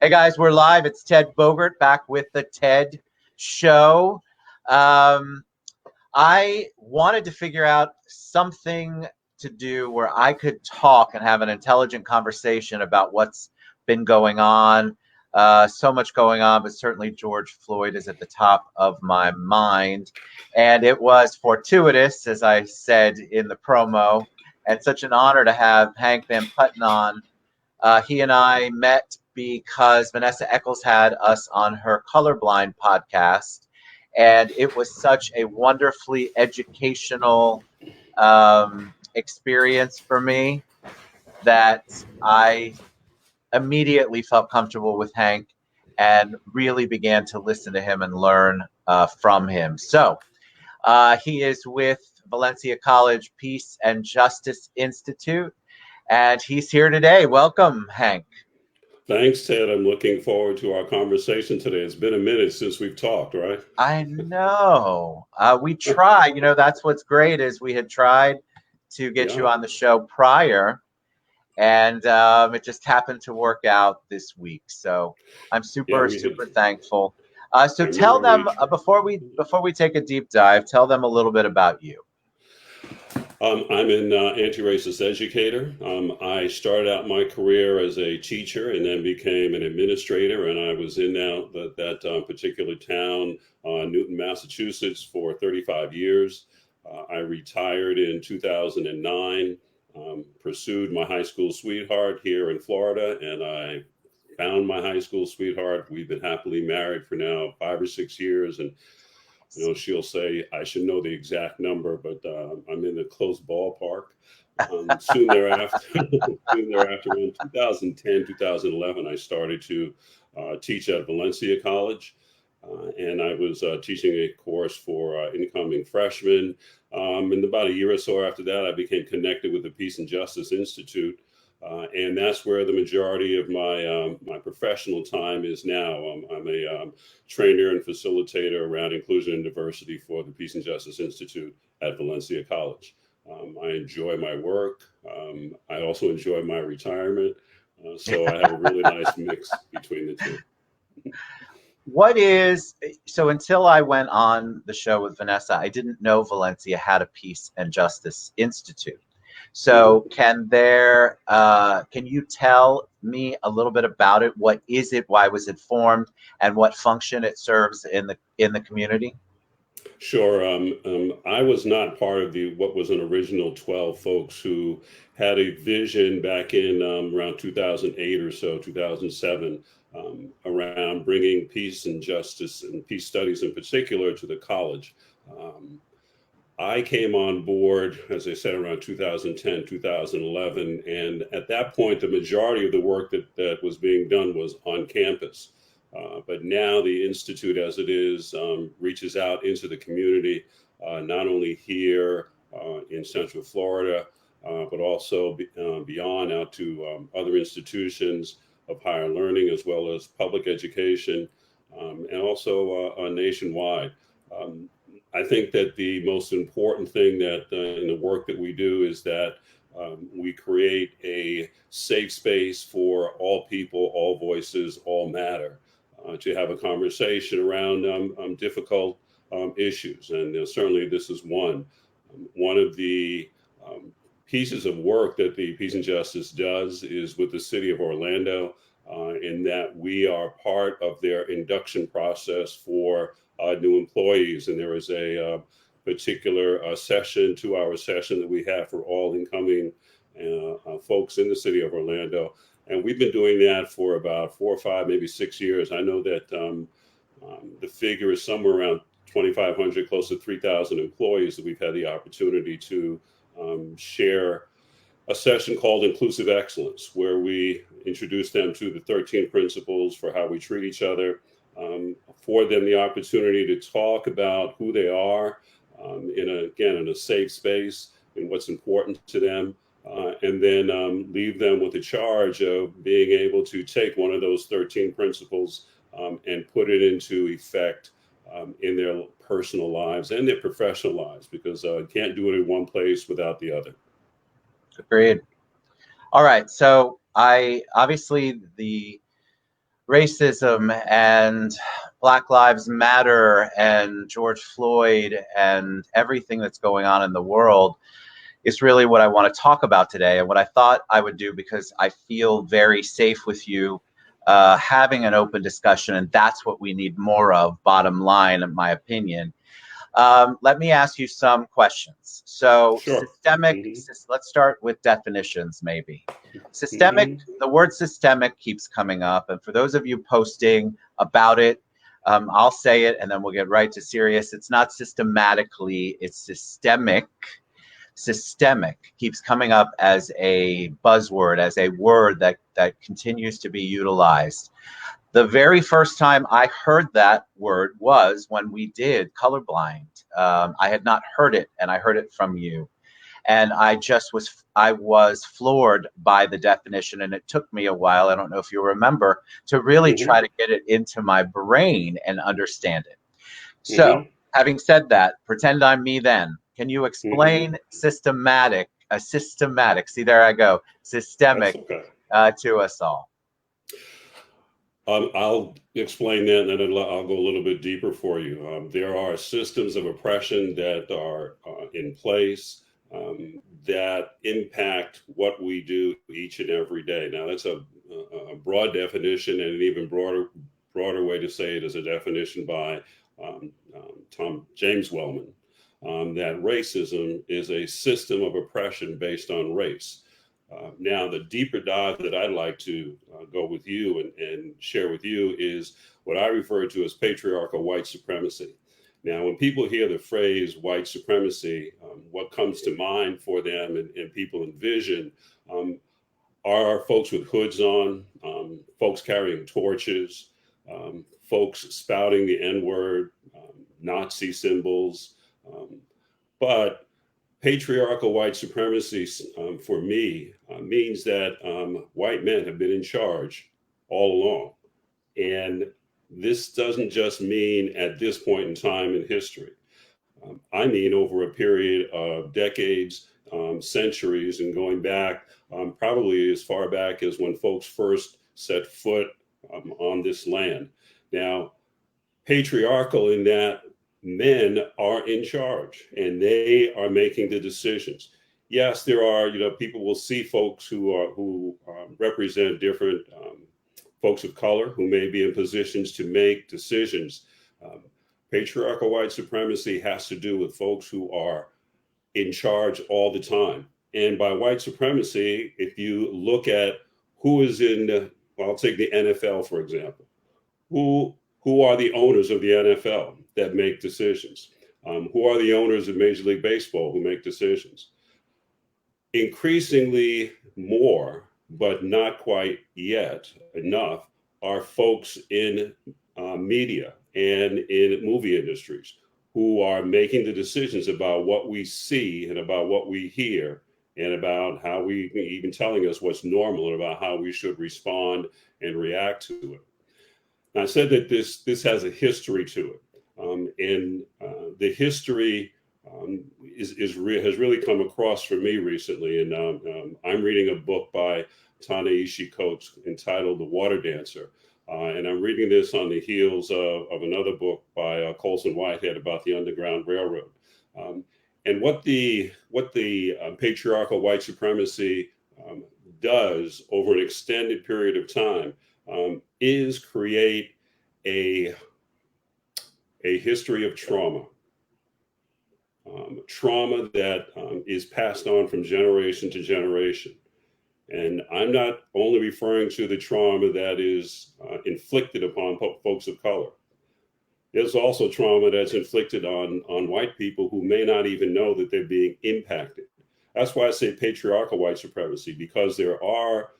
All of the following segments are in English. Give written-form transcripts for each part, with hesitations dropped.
Hey guys, we're live. It's Ted Bogert back with the TED Show. Um, I wanted to figure out something to do where I could talk and have an intelligent conversation about what's been going on. So much going on, but certainly George Floyd is at the top of my mind. And it was fortuitous, as I said in the promo, and such an honor to have Hank Van Putten on. He and I met because Vanessa Eccles had us on her Colorblind podcast, and it was such a wonderfully educational experience for me that I immediately felt comfortable with Hank and really began to listen to him and learn from him. So he is with Valencia College Peace and Justice Institute, and he's here today. Welcome, Hank. Thanks, Ted. I'm looking forward to our conversation today. It's been a minute since we've talked, right? I know. We try. That's what's great is we had tried to get you Yeah, on the show prior, and it just happened to work out this week. So I'm yeah, super, we had. super thankful. So I tell remember them we. before we take a deep dive, tell them a little bit about you. I'm an anti-racist educator. I started out my career as a teacher and then became an administrator, and I was in that particular town, Newton, Massachusetts, for 35 years. I retired in 2009. Pursued my high school sweetheart here in Florida, and I found my high school sweetheart. We've been happily married for now 5 or 6 years, and she'll say I should know the exact number, but I'm in the close ballpark. Soon thereafter, soon thereafter, in 2010, 2011, I started to teach at Valencia College, and I was teaching a course for incoming freshmen. And about a year or so after that, I became connected with the Peace and Justice Institute. And that's where the majority of my professional time is now. I'm a trainer and facilitator around inclusion and diversity for the Peace and Justice Institute at Valencia College. I enjoy my work. I also enjoy my retirement. So I have a really nice mix between the two. So until I went on the show with Vanessa, I didn't know Valencia had a Peace and Justice Institute. So Mhm. can you tell me a little bit about it? What is it? Why was it formed? And what function it serves in the community? Sure. I was not part of the what was an original 12 folks who had a vision back in around 2008 or so, 2007, around bringing peace and justice and peace studies in particular to the college. Um, I came on board, as I said, around 2010, 2011. And at that point, the majority of the work that was being done was on campus. But now the Institute, as it is, reaches out into the community, not only here in Central Florida, but also beyond out to other institutions of higher learning, as well as public education, and also nationwide. Um, I think that the most important thing that in the work that we do is that we create a safe space for all people, all voices, all matter, to have a conversation around difficult issues. And certainly this is one. One of the um, pieces of work that the Peace and Justice does is with the city of Orlando, in that we are part of their induction process for new employees. And there is a particular session, 2 hour session that we have for all incoming folks in the city of Orlando. And we've been doing that for about 4 or 5, maybe 6 years. I know that the figure is somewhere around 2,500, close to 3,000 employees that we've had the opportunity to share a session called Inclusive Excellence, where we introduce them to the 13 principles for how we treat each other, afford them the opportunity to talk about who they are in a safe space and what's important to them. And then leave them with the charge of being able to take one of those 13 principles and put it into effect in their personal lives and their professional lives, because you can't do it in one place without the other. Agreed. All right. So I obviously the racism and Black Lives Matter and George Floyd and everything that's going on in the world is really what I want to talk about today. And what I thought I would do, because I feel very safe with you, having an open discussion, and that's what we need more of, bottom line, in my opinion. Let me ask you some questions. So, Sure. let's start with definitions, maybe. Systemic, Hmm. the word systemic keeps coming up. And for those of you posting about it, I'll say it and then we'll get right to serious. It's not systematically, it's systemic. Systemic keeps coming up as a buzzword, as a word that continues to be utilized. The very first time I heard that word was when we did Colorblind. I had not heard it, and I heard it from you. And I was floored by the definition, and it took me a while. I don't know if you remember, to really try Hmm. to get it into my brain and understand it. So, Hmm. having said that, pretend I'm me then. Can you Hmm. explain systematic, see, there I go, That's systemic okay. to us all? I'll explain that, and then I'll go a little bit deeper for you. There are systems of oppression that are in place that impact what we do each and every day. Now, that's a broad definition, and an even broader way to say it is a definition by Tom James Wellman, that racism is a system of oppression based on race. Now, the deeper dive that I'd like to go with you and share with you is what I refer to as patriarchal white supremacy. Now, when people hear the phrase white supremacy, what comes to mind for them and people envision are folks with hoods on, folks carrying torches, folks spouting the N word, Nazi symbols. Um, but patriarchal white supremacy, for me, means that white men have been in charge all along. And this doesn't just mean at this point in time in history. I mean over a period of decades, centuries, and going back probably as far back as when folks first set foot on this land. Now, patriarchal in that men are in charge and they are making the decisions. Yes, there are, people will see folks who represent different folks of color who may be in positions to make decisions. Um, Patriarchal white supremacy has to do with folks who are in charge all the time. And by white supremacy, if you look at who is well, I'll take the NFL for example. Who are the owners of the NFL that make decisions? Who are the owners of Major League Baseball who make decisions? Increasingly more, but not quite yet enough, are folks in media and in movie industries who are making the decisions about what we see and about what we hear and about how we even telling us what's normal and about how we should respond and react to it. I said that this has a history to it, and the history has really come across for me recently. And I'm reading a book by Ta-Nehisi Coates entitled "The Water Dancer," and I'm reading this on the heels of another book by Colson Whitehead about the Underground Railroad. Um, and what the patriarchal white supremacy does over an extended period of time is create a, a history of trauma, trauma that is passed on from generation to generation. And I'm not only referring to the trauma that is inflicted upon folks of color. There's also trauma that's inflicted on white people who may not even know that they're being impacted. That's why I say patriarchal white supremacy, because there are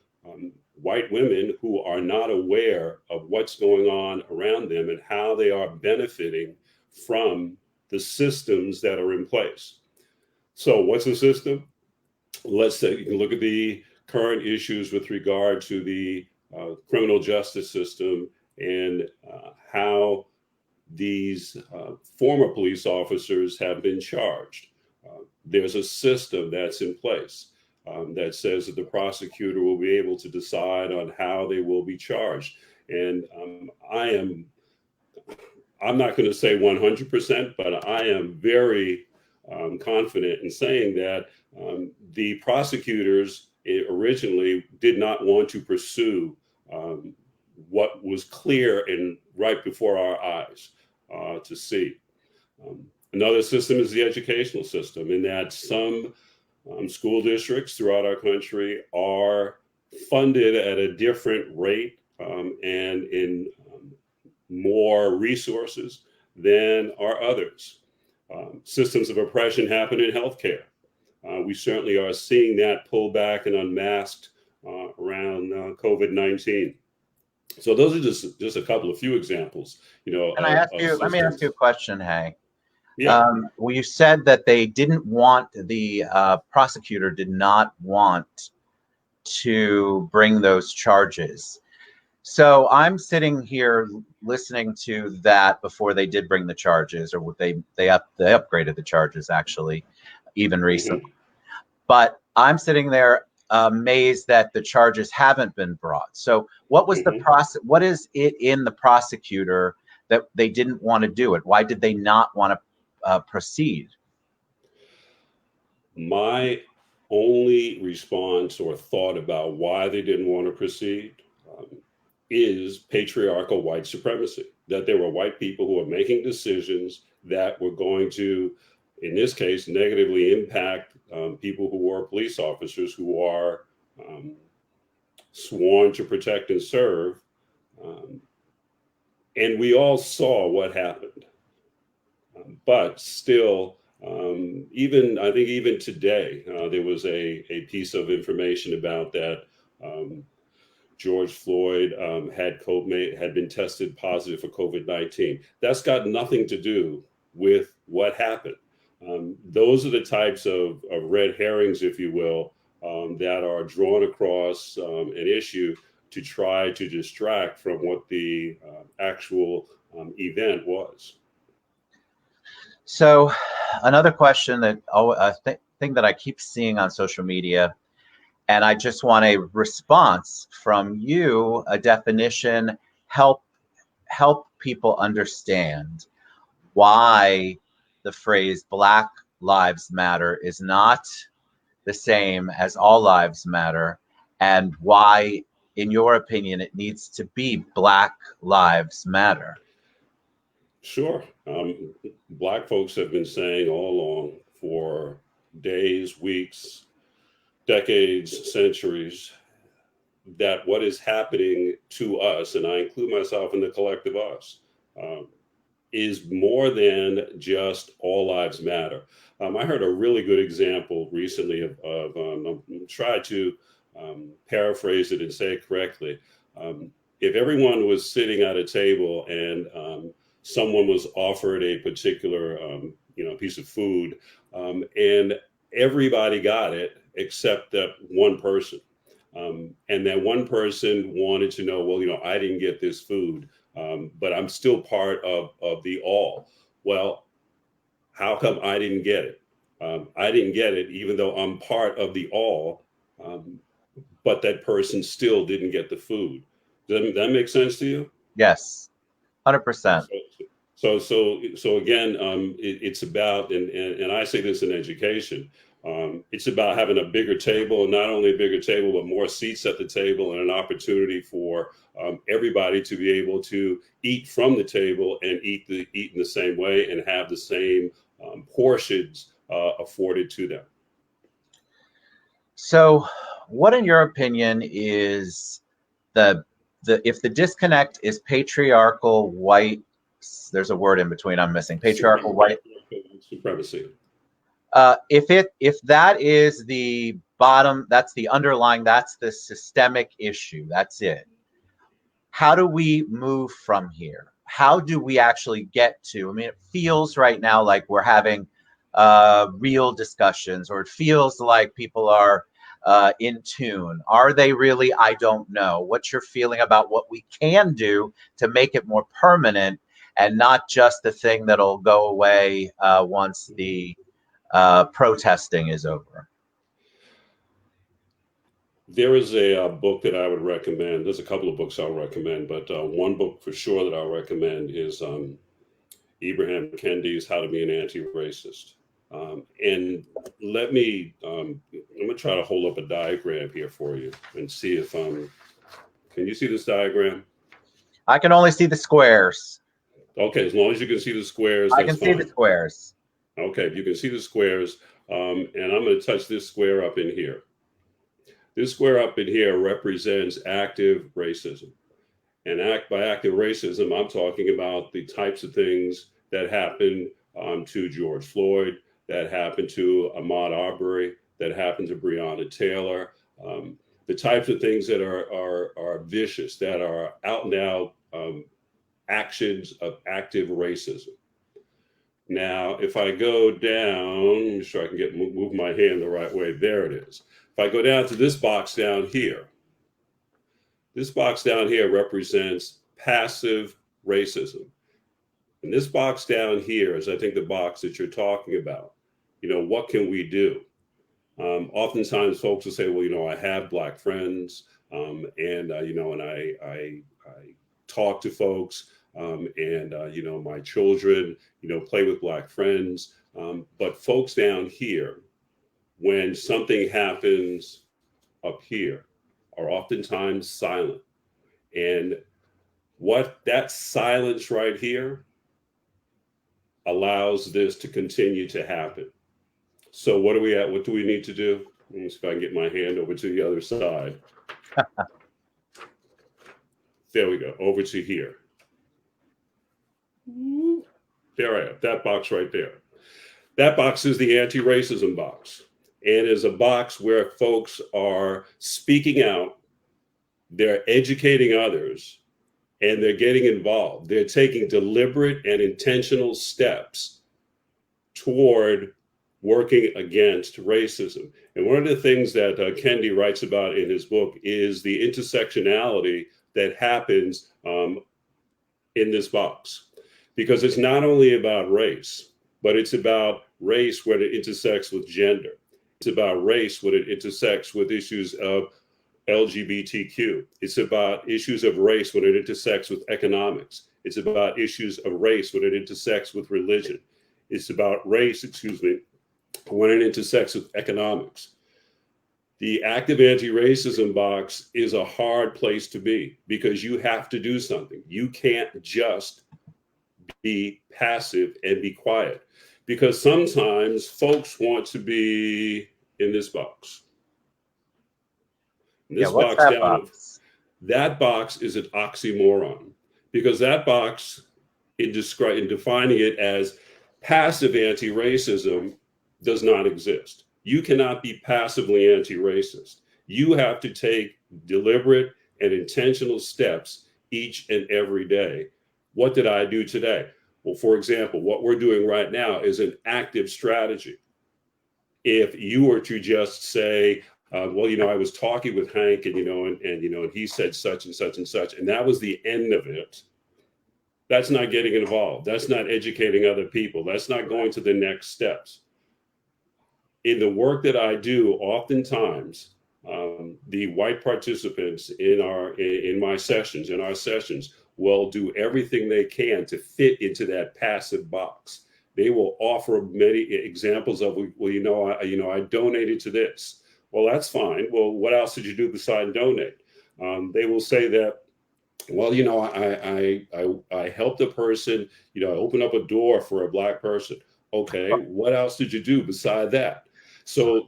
white women who are not aware of what's going on around them and how they are benefiting from the systems that are in place. So, what's the system? Let's say you can look at the current issues with regard to the criminal justice system and how these former police officers have been charged. There's a system that's in place that says that the prosecutor will be able to decide on how they will be charged. And I'm not going to say 100%, but I am very confident in saying that the prosecutors originally did not want to pursue what was clear and right before our eyes to see. Another system is the educational system, in that some school districts throughout our country are funded at a different rate and in more resources than are others. Systems of oppression happen in healthcare. We certainly are seeing that pull back and unmasked around COVID-19. So those are just a couple of few examples, Can I ask of you? Let me ask you a systems. question, Hank. Yeah. Well, you said that they didn't want the prosecutor did not want to bring those charges. So I'm sitting here listening to that before they did bring the charges, or they upgraded the charges actually, even recently. Mhm. But I'm sitting there amazed that the charges haven't been brought. So what was the Mhm. process? What is it in the prosecutor that they didn't want to do it? Why did they not want to proceed? My only response or thought about why they didn't want to proceed um, is patriarchal white supremacy. That there were white people who were making decisions that were going to, in this case, negatively impact people who were police officers who are um, sworn to protect and serve. Um, and we all saw what happened. But still, even I think even today, there was a piece of information about that George Floyd had been tested positive for COVID-19. That's got nothing to do with what happened. Those are the types of red herrings, if you will, that are drawn across an issue to try to distract from what the actual event was. So another question that thing that I keep seeing on social media, and I just want a response from you, a definition, help help people understand why the phrase Black Lives Matter is not the same as All Lives Matter, and why, in your opinion, it needs to be Black Lives Matter. Sure. Black folks have been saying all along for days, weeks, decades, centuries, that what is happening to us, and I include myself in the collective us, um, is more than just all lives matter. I heard a really good example recently I'm try to paraphrase it and say it correctly. If everyone was sitting at a table and someone was offered a particular piece of food, and everybody got it except that one person. And that one person wanted to know, well, I didn't get this food, but I'm still part of the all. Well, how come I didn't get it? I didn't get it, even though I'm part of the all, um, but that person still didn't get the food. Does that make sense to you? Yes, 100%. So again, it's about, and I say this in education, it's about having a bigger table, and not only a bigger table, but more seats at the table and an opportunity for everybody to be able to eat from the table and eat in the same way and have the same portions afforded to them. So, what, in your opinion, is the if the disconnect is patriarchal white? There's a word in between I'm missing. Patriarchal white. Supremacy. If that is the bottom, that's the underlying, that's the systemic issue. That's it. How do we move from here? How do we actually get to? I mean, it feels right now like we're having real discussions, or it feels like people are in tune. Are they really? I don't know. What's your feeling about what we can do to make it more permanent and not just the thing that'll go away once the protesting is over? There is a book that I would recommend. There's a couple of books I'll recommend, but one book for sure that I'll recommend is Ibrahim Kendi's How to Be an Anti-Racist. And let me, I'm going to try to hold up a diagram here for you and see if, can you see this diagram? I can only see the squares. Okay, as long as you can see the squares, I that's can see fine. the squares. Okay, if you can see the squares, and I'm going to touch this square up in here. This square up in here represents active racism. And by active racism, I'm talking about the types of things that happened to George Floyd, that happened to Ahmaud Arbery, that happened to Breonna Taylor, the types of things that are vicious, that are out and out actions of active racism. Now, if I go down, make sure I can move my hand the right way. There it is. If I go down to this box down here, this box down here represents passive racism. And this box down here is, I think, the box that you're talking about. You know, what can we do? Oftentimes folks will say, well, you know, I have Black friends, and I talk to folks, and my children, play with Black friends. But folks down here, when something happens up here, are oftentimes silent. And what that silence right here allows this to continue to happen. So what are we at? What do we need to do? Let me see if I can get my hand over to the other side. There we go, over to here. There I am, that box right there. That box is the anti-racism box. And is a box where folks are speaking out, they're educating others, and they're getting involved. They're taking deliberate and intentional steps toward working against racism. And one of the things that Kendi writes about in his book is the intersectionality that happens in this box. Because it's not only about race, but it's about race when it intersects with gender. It's about race when it intersects with issues of LGBTQ. It's about issues of race when it intersects with economics. It's about issues of race when it intersects with religion. It's about race, when it intersects with economics. The active anti-racism box is a hard place to be because you have to do something. You can't just be passive and be quiet, because sometimes folks want to be in this box. And this What's box that down, box? that box is an oxymoron, because that box, in defining it as passive anti-racism, does not exist. You cannot be passively anti-racist. You have to take deliberate and intentional steps each and every day. What did I do today? Well, for example, what we're doing right now is an active strategy. If you were to just say, well, I was talking with Hank and he said such and such and such, and that was the end of it. That's not getting involved. That's not educating other people. That's not going to the next steps. In the work that I do, oftentimes, the white participants in our sessions will do everything they can to fit into that passive box. They will offer many examples of, well, I donated to this. Well, that's fine. Well, what else did you do besides donate? They will say that, well, I helped a person, I opened up a door for a Black person. Okay, what else did you do beside that? So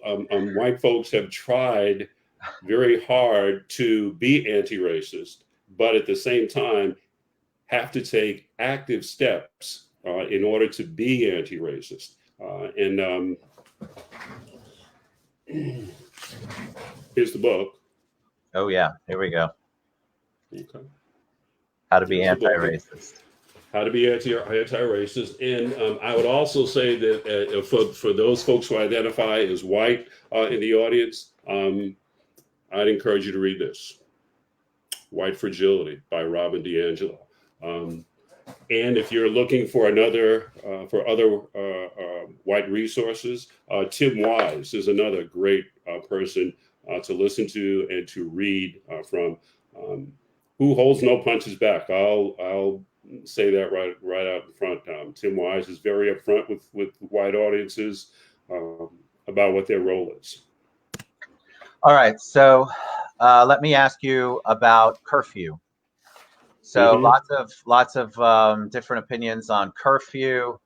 white folks have tried very hard to be anti-racist, but at the same time have to take active steps in order to be anti-racist. Here's the book. Oh yeah, here we go. Okay. How to be anti-racist. How to be anti-racist. And I would also say that for those folks who identify as white in the audience, I'd encourage you to read this, White Fragility by Robin DiAngelo. And if you're looking for other white resources, Tim Wise is another great person to listen to and to read from. Who holds no punches back? I'll say that right out in front. Tim Wise is very upfront with white audiences about what their role is. All right, so let me ask you about curfew. So lots of different opinions on curfew.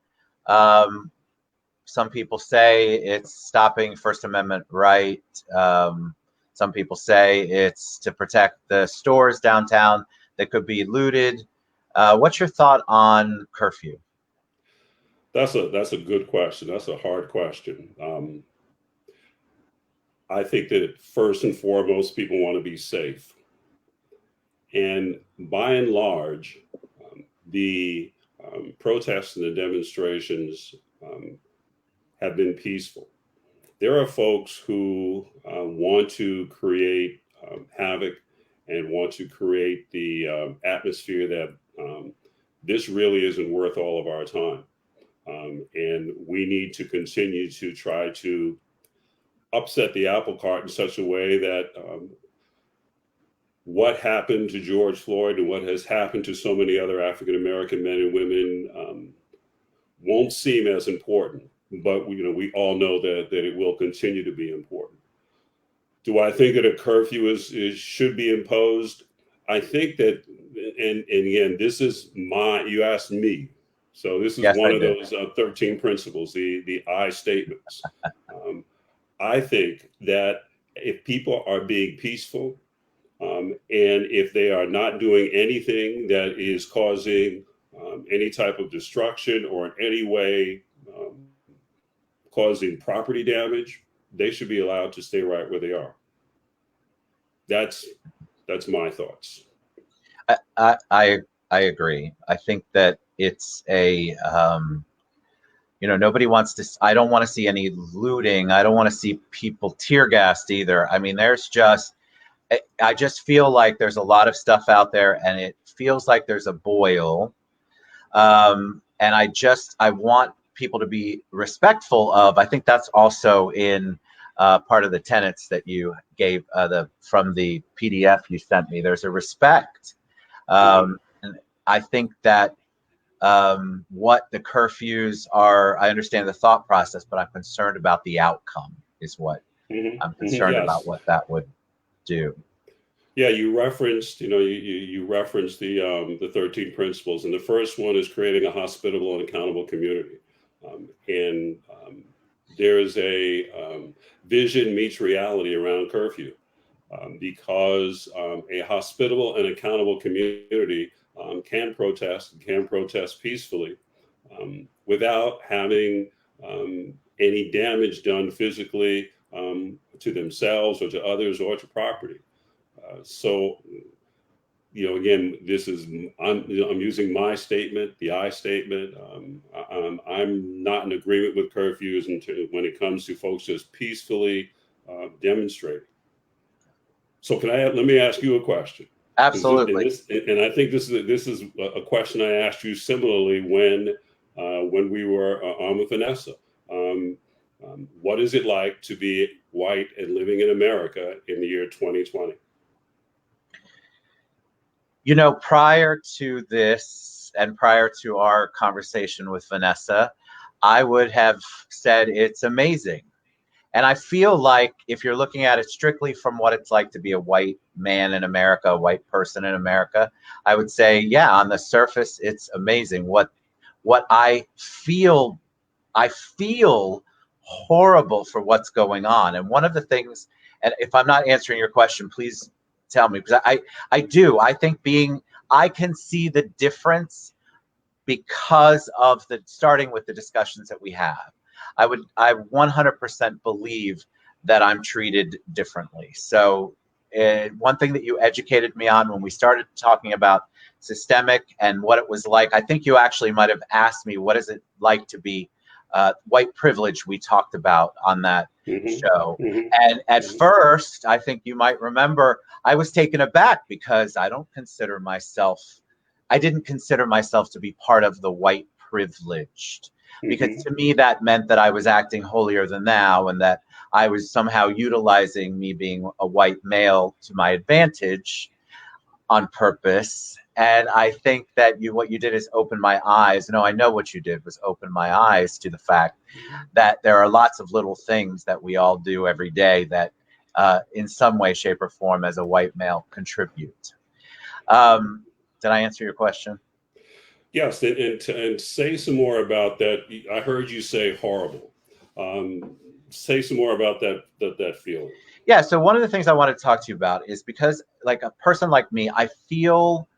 Um, some people say it's stopping First Amendment right. Some people say it's to protect the stores downtown that could be looted. What's your thought on curfew? That's a good question. That's a hard question. I think that first and foremost, people want to be safe. And by and large, the protests and the demonstrations have been peaceful. There are folks who want to create havoc and want to create the atmosphere that this really isn't worth all of our time. And we need to continue to try to upset the apple cart in such a way that what happened to George Floyd and what has happened to so many other African American men and women won't seem as important. But we all know that it will continue to be important. Do I think that a curfew should be imposed? I think that, and again, this is you asked me. So this is Yes, one I of did. those 13 principles, the I statements. I think that if people are being peaceful, and if they are not doing anything that is causing any type of destruction or in any way causing property damage, they should be allowed to stay right where they are. That's my thoughts. I agree. I think that it's a nobody wants to. I don't want to see any looting. I don't want to see people tear gassed either. I mean, I just feel like there's a lot of stuff out there, and it feels like there's a boil. And I want people to be respectful of. I think that's also in part of the tenets that you gave from the PDF you sent me. There's a respect. And I think that what the curfews are, I understand the thought process, but I'm concerned about the outcome is what I'm concerned about what that would do. Yeah, you referenced, you referenced the 13 principles, and the first one is creating a hospitable and accountable community. And there is a vision meets reality around curfew, because a hospitable and accountable community can protest peacefully without having any damage done physically to themselves or to others or to property. So, again, I'm using my statement, the I statement. I'm not in agreement with curfews when it comes to folks just peacefully demonstrating. So let me ask you a question. Absolutely. And I think this is a question I asked you similarly when we were on with Vanessa. What is it like to be white and living in America in the year 2020? Prior to this and prior to our conversation with Vanessa, I would have said it's amazing. And I feel like if you're looking at it strictly from what it's like to be a white man in America, a white person in America, I would say, yeah, on the surface, it's amazing. What I feel horrible for what's going on. And one of the things, and if I'm not answering your question, please tell me, because I do. I think I can see the difference because of starting with the discussions that we have. I 100% believe that I'm treated differently. So one thing that you educated me on when we started talking about systemic and what it was like, I think you actually might have asked me, what is it like to be white privilege? We talked about on that show. And at first, I think you might remember, I was taken aback because I didn't consider myself to be part of the white privileged. because Hmm. to me that meant that I was acting holier than thou and that I was somehow utilizing me being a white male to my advantage on purpose. And I think that what you did is open my eyes. No, I know what you did was open my eyes to the fact that there are lots of little things that we all do every day that, in some way, shape, or form, as a white male, contribute. Um, did I answer your question? Yes, and say some more about that. I heard you say horrible. Say some more about that feeling. Yeah. So one of the things I want to talk to you about is because, like a person like me, I feel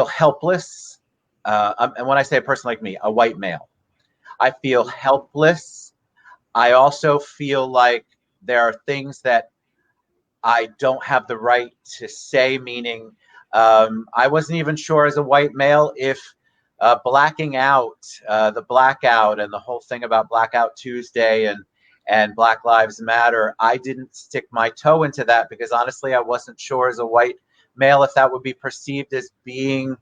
helpless. And when I say a person like me, a white male, I feel helpless. I also feel like there are things that I don't have the right to say, meaning I wasn't even sure as a white male if blacking out, the blackout, and the whole thing about Blackout Tuesday and Black Lives Matter. I didn't stick my toe into that because honestly, I wasn't sure as a white male if that would be perceived as being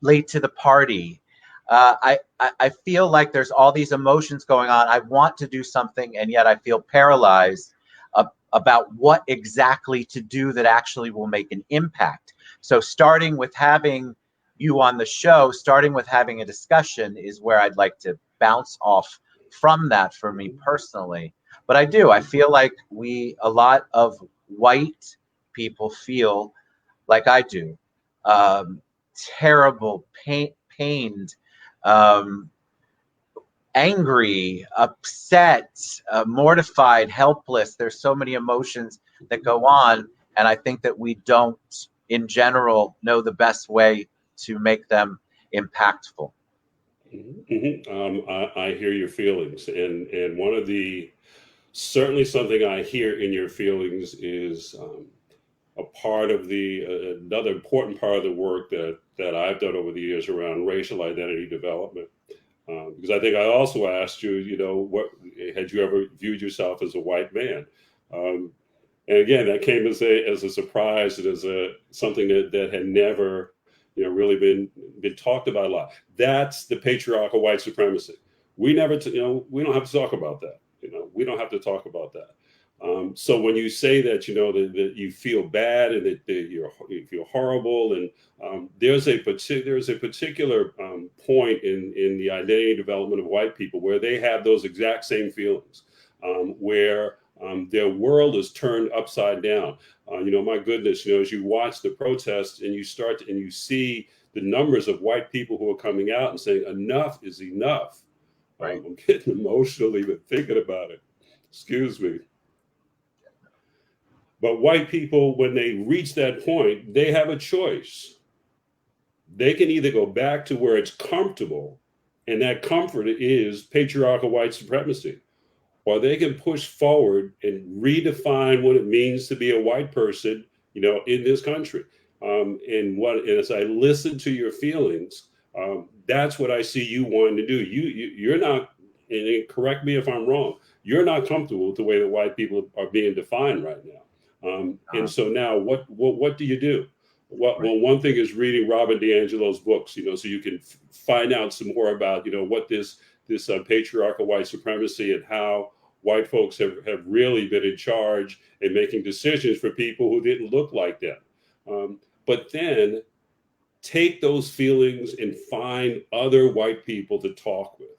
late to the party. I feel like there's all these emotions going on. I want to do something, and yet I feel paralyzed about what exactly to do that actually will make an impact. So, starting with having you on the show, starting with having a discussion is where I'd like to bounce off from that for me personally. But I feel like a lot of white people feel like I do. Um, Terrible, pained, um, angry, upset, mortified, helpless. There's so many emotions that go on. And I think that we don't, in general, know the best way to make them impactful. I hear your feelings, and one of the certainly something I hear in your feelings is a part of the another important part of the work that I've done over the years around racial identity development. Because I think I also asked you, what had you ever viewed yourself as a white man? Um, and again, that came as a surprise and as a something that had never, really been talked about a lot. That's the patriarchal white supremacy. We never, we don't have to talk about that. We don't have to talk about that. So when you say that, that you feel bad and that you feel horrible, and there's a particular point in the identity development of white people where they have those exact same feelings, where their world is turned upside down. My goodness, as you watch the protests and and you see the numbers of white people who are coming out and saying enough is enough. Right. I'm getting emotional even thinking about it. Excuse me. But white people, when they reach that point, they have a choice. They can either go back to where it's comfortable, and that comfort is patriarchal white supremacy, or they can push forward and redefine what it means to be a white person, in this country. And as I listen to your feelings, that's what I see you wanting to do. You're not, and correct me if I'm wrong. You're not comfortable with the way that white people are being defined right now. And Uh, so now, what do you do? right. Well, one thing is reading Robin DiAngelo's books, so you can find out some more about, what this patriarchal white supremacy and how white folks have really been in charge and making decisions for people who didn't look like them. But then take those feelings and find other white people to talk with,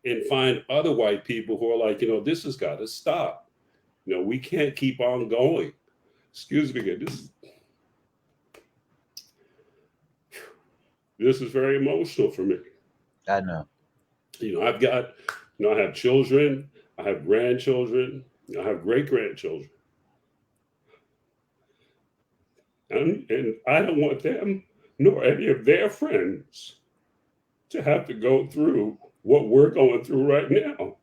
and find other white people who are like, this has got to stop. We can't keep on going. Excuse me, this is very emotional for me. I know. I've got, I have children, I have grandchildren, I have great grandchildren. And I don't want them nor any of their friends to have to go through what we're going through right now.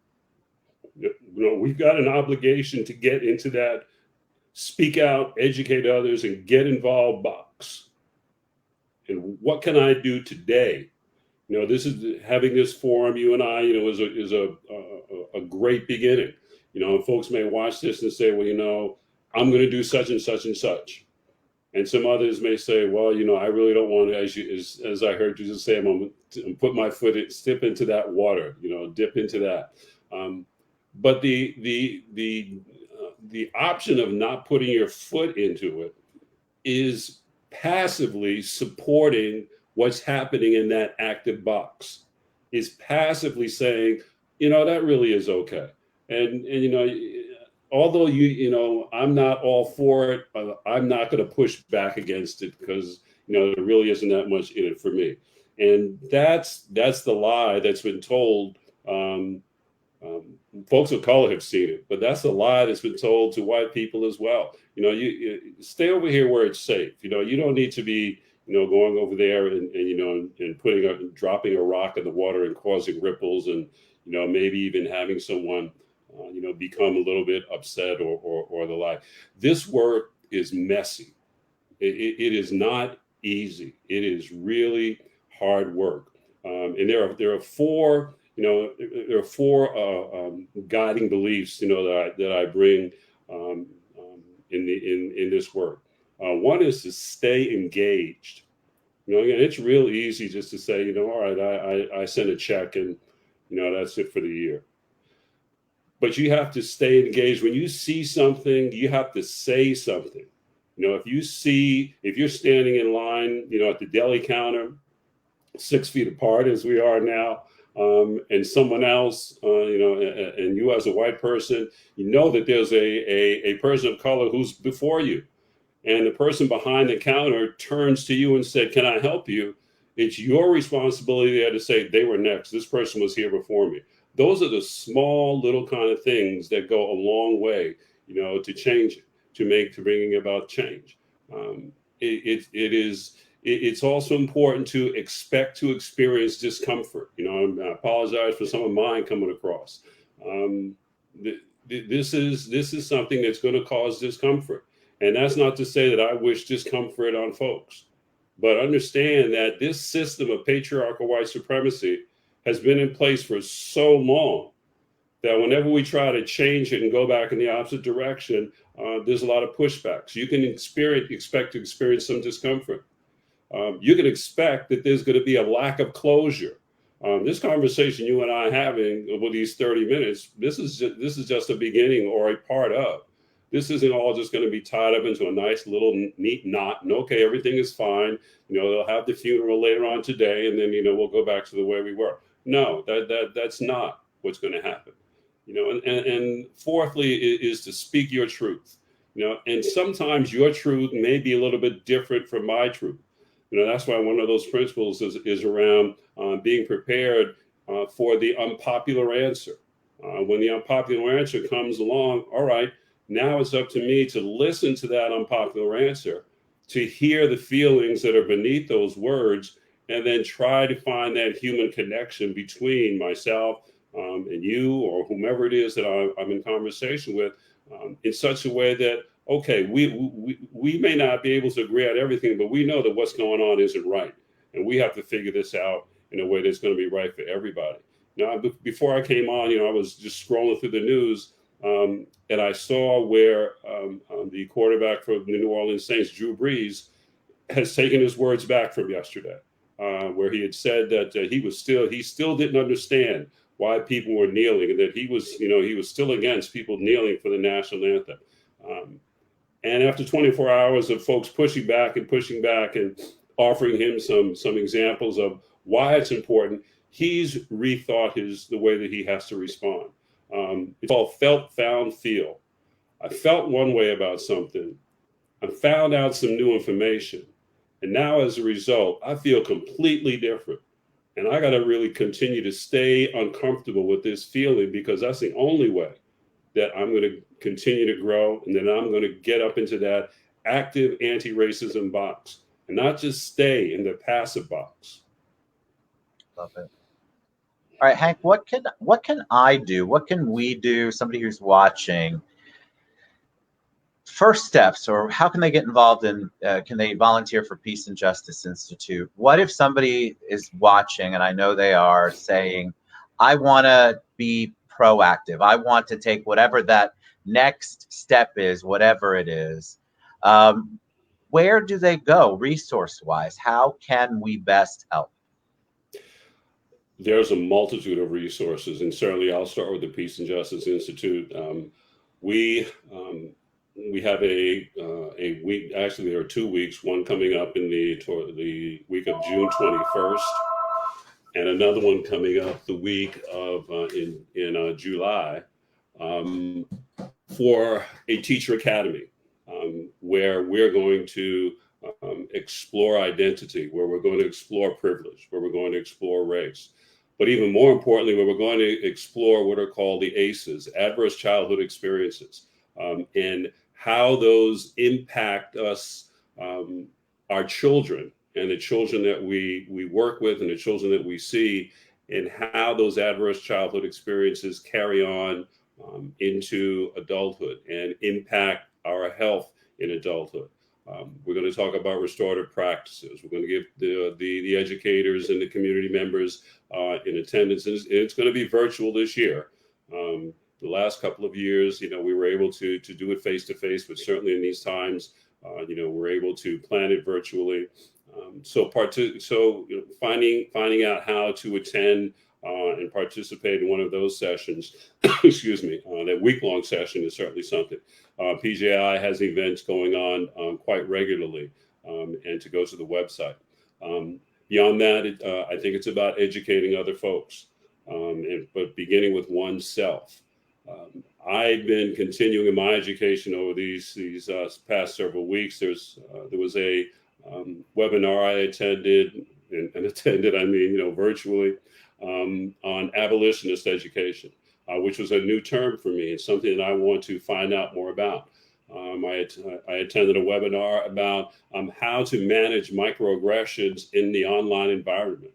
We've got an obligation to get into that speak out, educate others, and get involved box. And what can I do today? This is having this forum. You and I, is a great beginning. Folks may watch this and say, well, I'm going to do such and such and such. And some others may say, well, I really don't want to, as I heard you just say, I'm going to put my foot in, step into that water, dip into that. But the option of not putting your foot into it is passively supporting what's happening in that active box. Is passively saying, that really is okay. And although I'm not all for it, I'm not going to push back against it because there really isn't that much in it for me. And that's the lie that's been told. Folks of color have seen it, but that's a lie that's been told to white people as well. You stay over here where it's safe. You don't need to be going over there and dropping a rock in the water and causing ripples, and maybe even having someone become a little bit upset or the like. This work is messy. It is not easy. It is really hard work. And there are four guiding beliefs that I bring in this work. One is to stay engaged. Again, it's real easy just to say, all right, I sent a check and that's it for the year. But you have to stay engaged. When you see something, you have to say something. If you're standing in line, at the deli counter, 6 feet apart as we are now, and someone else, and you as a white person, that there's a person of color who's before you, and the person behind the counter turns to you and said, "Can I help you?" It's your responsibility there to say, "They were next. This person was here before me." Those are the small little kind of things that go a long way, to change it, to bringing about change. It's also important to expect to experience discomfort. I apologize for some of mine coming across. This is something that's going to cause discomfort. And that's not to say that I wish discomfort on folks, but understand that this system of patriarchal white supremacy has been in place for so long that whenever we try to change it and go back in the opposite direction, there's a lot of pushback. So you can expect to experience some discomfort. You can expect that there's going to be a lack of closure. This conversation you and I are having over these 30 minutes, this is just a beginning or a part of. This isn't all just going to be tied up into a nice little neat knot. And okay, everything is fine. They'll have the funeral later on today, and then we'll go back to the way we were. No, that's not what's going to happen. And fourthly is to speak your truth. And sometimes your truth may be a little bit different from my truth. That's why one of those principles is around being prepared for the unpopular answer. When the unpopular answer comes along, all right, now it's up to me to listen to that unpopular answer, to hear the feelings that are beneath those words, and then try to find that human connection between myself and you or whomever it is that I'm in conversation with, in such a way that, okay, we may not be able to agree on everything, but we know that what's going on isn't right. And we have to figure this out in a way that's going to be right for everybody. Now, before I came on, I was just scrolling through the news, and I saw where the quarterback for the New Orleans Saints, Drew Brees, has taken his words back from yesterday, where he had said that he still didn't understand why people were kneeling, and that he was still against people kneeling for the national anthem. And after 24 hours of folks pushing back and offering him some examples of why it's important, he's rethought the way that he has to respond. It's called felt, found, feel. I felt one way about something. I found out some new information. And now as a result, I feel completely different. And I got to really continue to stay uncomfortable with this feeling, because that's the only way that I'm going to continue to grow, and then I'm going to get up into that active anti-racism box and not just stay in the passive box. Love it. All right, Hank, what can I do? What can we do? Somebody who's watching, first steps, or how can they get involved in, can they volunteer for Peace and Justice Institute? What if somebody is watching, and I know they are, saying, I want to be proactive. I want to take whatever that next step is, whatever it is. where do they go resource-wise? How can we best help? There's a multitude of resources, and certainly I'll start with the Peace and Justice Institute. We we have a week. Actually, there are 2 weeks. One coming up in the week of June 21st, and another one coming up the week of in July, um, for a teacher academy, where we're going to explore identity, where we're going to explore privilege, where we're going to explore race. But even more importantly, where we're going to explore what are called the ACEs, adverse childhood experiences, and how those impact us, our children, and the children that we work with, and the children that we see, and how those adverse childhood experiences carry on into adulthood and impact our health in adulthood. We're going to talk about restorative practices. We're going to give the educators and the community members in attendance. And it's going to be virtual this year. The last couple of years, we were able to do it face to face, but certainly in these times, we're able to plan it virtually. Finding out how to attend and participate in one of those sessions, excuse me, that week-long session is certainly something. PJI has events going on quite regularly, and to go to the website. Beyond that, I think it's about educating other folks, but beginning with oneself. I've been continuing in my education over these past several weeks. There was a webinar I attended, and attended, I mean, virtually, on abolitionist education, which was a new term for me. It's something that I want to find out more about. I attended a webinar about how to manage microaggressions in the online environment.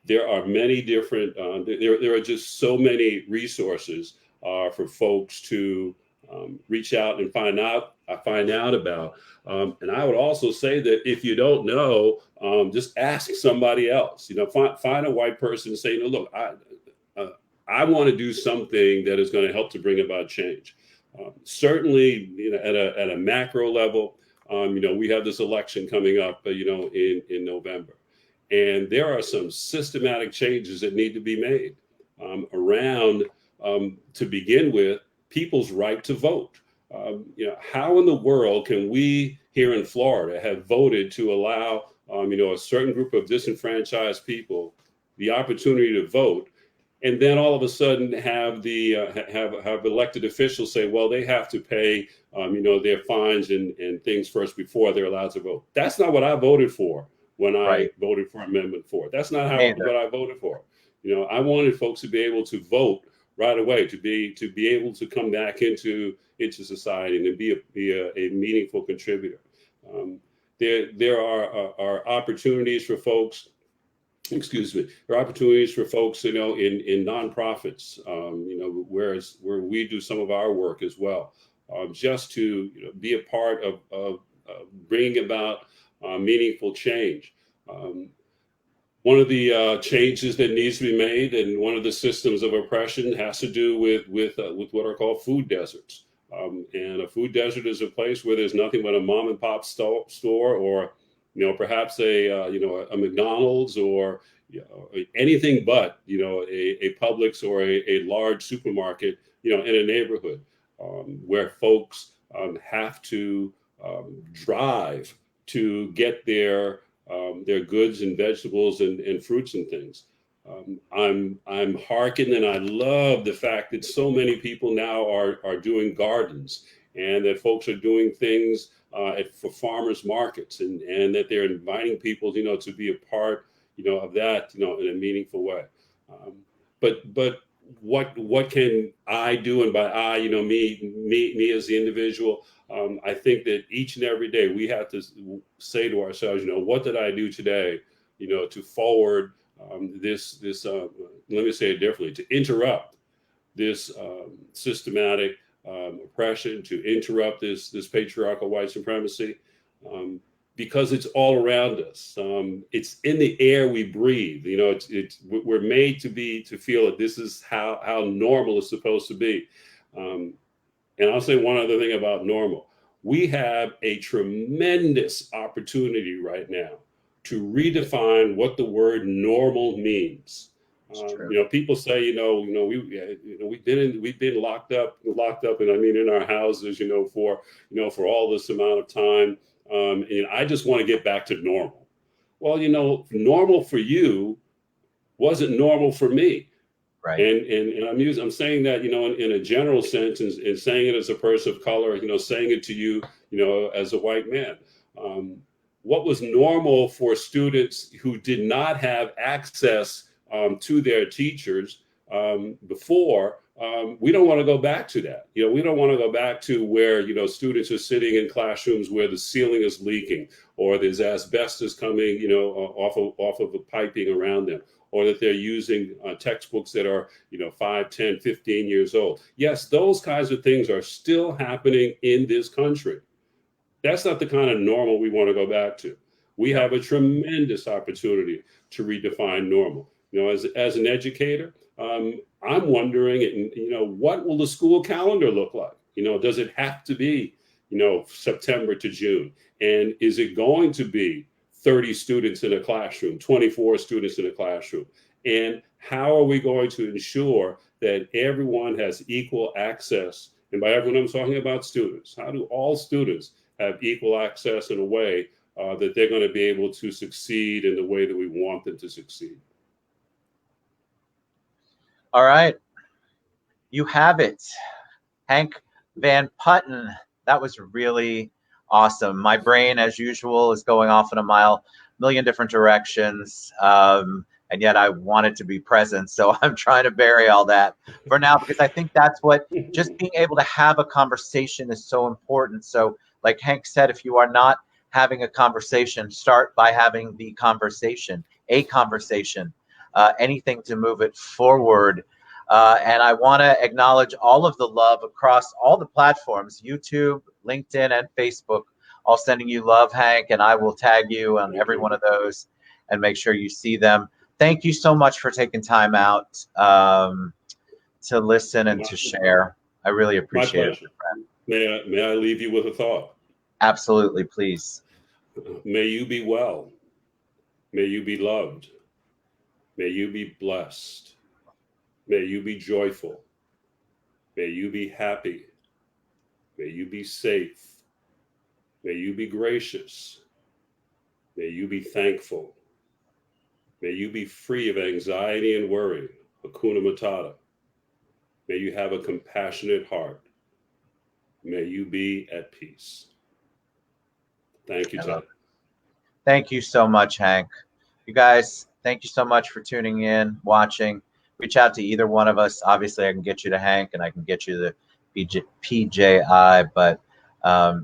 There are many different, there are just so many resources for folks to reach out and find out about. And I would also say that if you don't know, just ask somebody else. Find a white person and say, look, I want to do something that is going to help to bring about change. Certainly, at a macro level, we have this election coming up, in November, and there are some systematic changes that need to be made around, to begin with, people's right to vote. How in the world can we here in Florida have voted to allow, a certain group of disenfranchised people the opportunity to vote, and then all of a sudden have have elected officials say, well, they have to pay, their fines and things first before they're allowed to vote? That's not what I voted for when I voted for Amendment 4. That's not what I voted for. I wanted folks to be able to vote right away, to be able to come back into society and to be a meaningful contributor. There are opportunities for folks. Excuse me. There are opportunities for folks, in nonprofits, where we do some of our work as well, just to be a part of bringing about meaningful change. One of the changes that needs to be made, and one of the systems of oppression, has to do with what are called food deserts. And a food desert is a place where there's nothing but a mom and pop store, or perhaps a McDonald's, or anything but a Publix or a large supermarket in a neighborhood, where folks have to drive to get their goods and vegetables and fruits and things. I'm hearkened, and I love the fact that so many people now are doing gardens, and that folks are doing things for farmers markets, and that they're inviting people, to be a part, of that, in a meaningful way. But what can I do? And by I, me as the individual, I think that each and every day we have to say to ourselves, what did I do today, to forward this let me say it differently, to interrupt this systematic oppression, to interrupt this patriarchal white supremacy, because it's all around us. It's in the air we breathe. We're made to feel that this is how normal is supposed to be. And I'll say one other thing about normal. We have a tremendous opportunity right now to redefine what the word normal means. It's true. People say, we've been locked up, and I mean in our houses, for all this amount of time, and I just want to get back to normal. Well, normal for you wasn't normal for me. Right. And I'm saying that, in a general sense, and saying it as a person of color, saying it to you, as a white man. What was normal for students who did not have access to their teachers before, we don't want to go back to that. We don't want to go back to where, students are sitting in classrooms where the ceiling is leaking, or there's asbestos coming, off of the piping around them, or that they're using textbooks that are, 5, 10, 15 years old. Yes, those kinds of things are still happening in this country. That's not the kind of normal we want to go back to. We have a tremendous opportunity to redefine normal. As an educator, I'm wondering, what will the school calendar look like? Does it have to be, September to June? And is it going to be 30 students in a classroom, 24 students in a classroom? And how are we going to ensure that everyone has equal access? And by everyone, I'm talking about students. How do all students have equal access in a way that they're going to be able to succeed in the way that we want them to succeed? All right. You have it. Hank Van Putten. That was really awesome. My brain, as usual, is going off in a million different directions. And yet I want it to be present. So I'm trying to bury all that for now, because I think that's what just being able to have a conversation is so important. So like Hank said, if you are not having a conversation, start by having the conversation, anything to move it forward. And I want to acknowledge all of the love across all the platforms, YouTube, LinkedIn, and Facebook, all sending you love, Hank, and I will tag you on every one of those and make sure you see them. Thank you so much for taking time out to listen and to share. I really appreciate it, friend. May I leave you with a thought? Absolutely, please. May you be well. May you be loved. May you be blessed. May you be joyful. May you be happy. May you be safe. May you be gracious. May you be thankful. May you be free of anxiety and worry. Hakuna Matata. May you have a compassionate heart. May you be at peace. Thank you, Ted. Thank you so much, Hank. You guys, thank you so much for tuning in, watching. Reach out to either one of us. Obviously, I can get you to Hank, and I can get you the PJI, but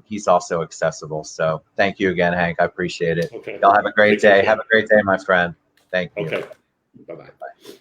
he's also accessible. So thank you again, Hank. I appreciate it. Okay. Y'all have a great day. Have a great day, my friend. Thank you. Okay. Bye-bye. Bye.